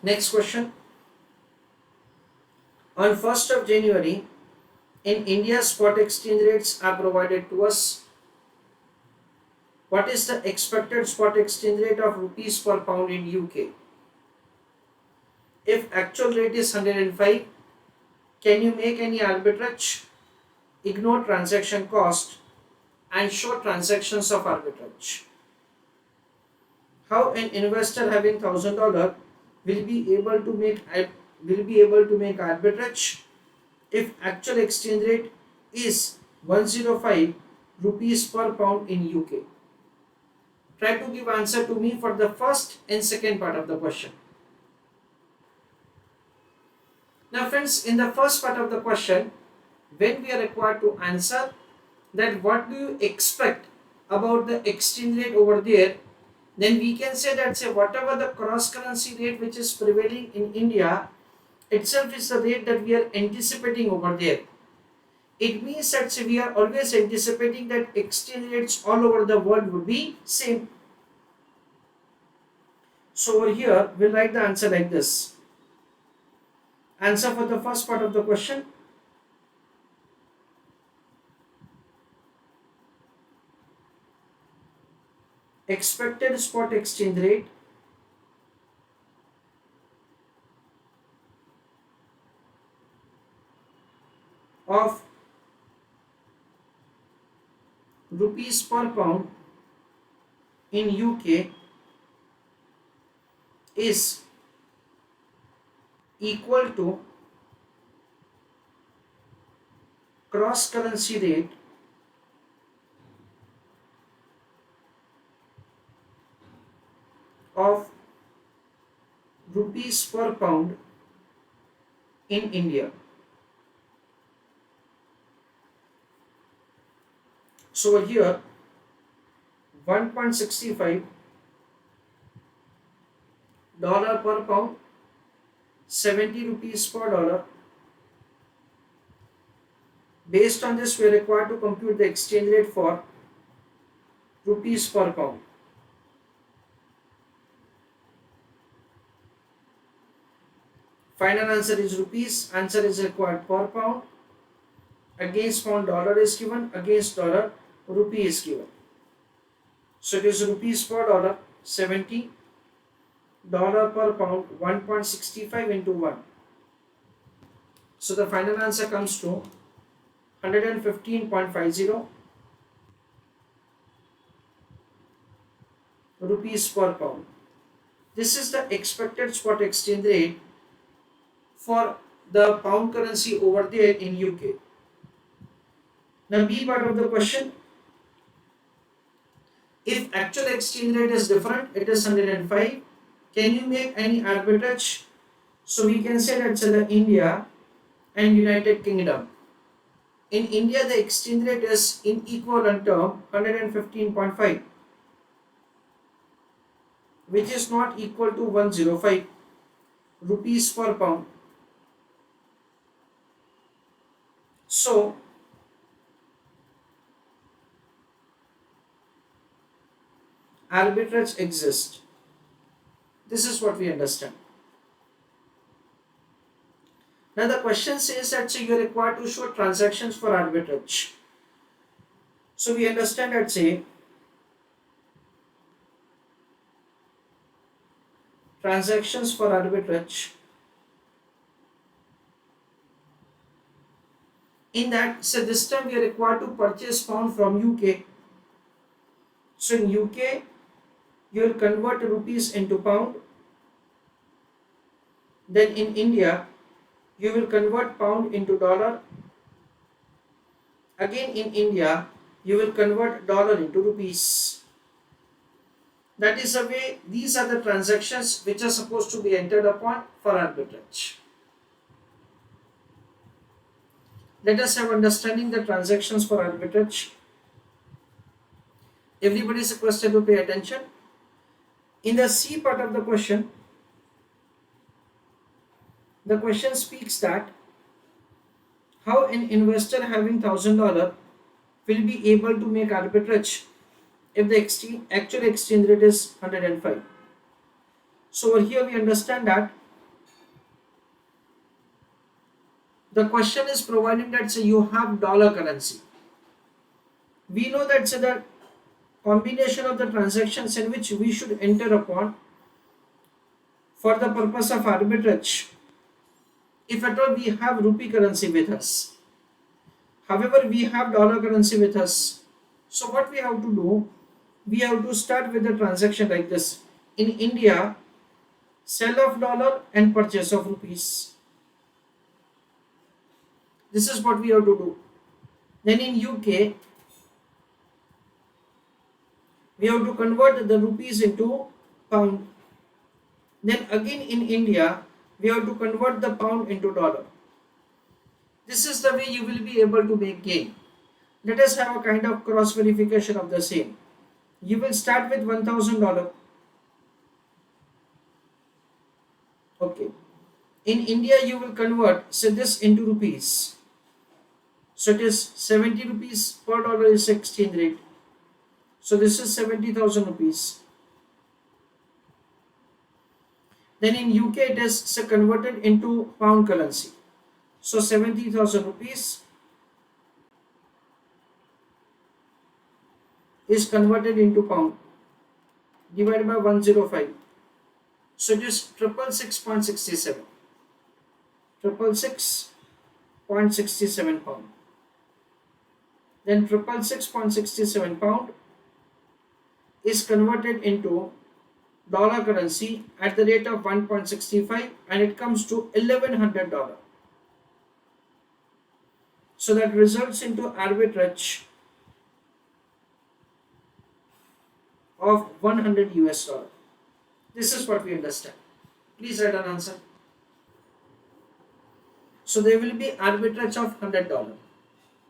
Next question. On 1st of January, in India, spot exchange rates are provided to us. What is the expected spot exchange rate of rupees per pound in UK? If actual rate is 105, can you make any arbitrage, ignore transaction cost and show transactions of arbitrage? How an investor having $1,000 will be able to make arbitrage if actual exchange rate is 105 rupees per pound in UK? Try to give answer to me for the first and second part of the question. Now friends, in the first part of the question, when we are required to answer that what do you expect about the exchange rate over there, then we can say that whatever the cross currency rate which is prevailing in India itself is the rate that we are anticipating over there. It means that we are always anticipating that exchange rates all over the world would be same. So over here we'll write the answer like this. Answer for the first part of the question. Expected spot exchange rate of rupees per pound in UK is equal to cross currency rate of rupees per pound in India. So over here 1.65 dollar per pound, 70 rupees per dollar. Based on this, we are required to compute the exchange rate for rupees per pound. Final answer is rupees. Answer is required per pound. Against pound dollar is given. Against dollar rupee is given. So it is rupees per dollar 70, dollar per pound 1.65 into 1. So the final answer comes to 115.50 rupees per pound. This is the expected spot exchange rate for the pound currency over there in UK. Now B part of the question. If actual exchange rate is different, it is 105. Can you make any arbitrage? So we can say that the India and United Kingdom. In India, the exchange rate is in equivalent term 115.5, which is not equal to 105 rupees per pound. So arbitrage exists. This is what we understand. Now the question says that you are required to show transactions for arbitrage. So we understand that transactions for arbitrage. In that, this time we are required to purchase pound from UK. So in UK, you will convert rupees into pound. Then in India, you will convert pound into dollar. Again in India, you will convert dollar into rupees. That is the way, these are the transactions which are supposed to be entered upon for arbitrage. Let us have understanding the transactions for arbitrage. Everybody is requested to pay attention. In the C part of the question speaks that how an investor having $1,000 will be able to make arbitrage if the actual exchange rate is 105. So over here we understand that The question is providing that say you have dollar currency. We know that say the combination of the transactions in which we should enter upon for the purpose of arbitrage, if at all we have rupee currency with us. However, we have dollar currency with us. So what we have to do, we have to start with the transaction like this. In India, sell of dollar and purchase of rupees. This is what we have to do. Then in UK, we have to convert the rupees into pound. Then again in India, we have to convert the pound into dollar. This is the way you will be able to make gain. Let us have a kind of cross verification of the same. You will start with $1,000. Okay. In India, you will convert say this into rupees. So it is 70 rupees per dollar is exchange rate. So this is 70,000 rupees. Then in UK it is converted into pound currency. So 70,000 rupees is converted into pound divided by 105. So it is 666.67. 666.67 pound. Then 666.67 pound is converted into dollar currency at the rate of 1.65 and it comes to $1,100. So that results into arbitrage of 100 US dollar. This is what we understand. Please write an answer. So there will be arbitrage of $100.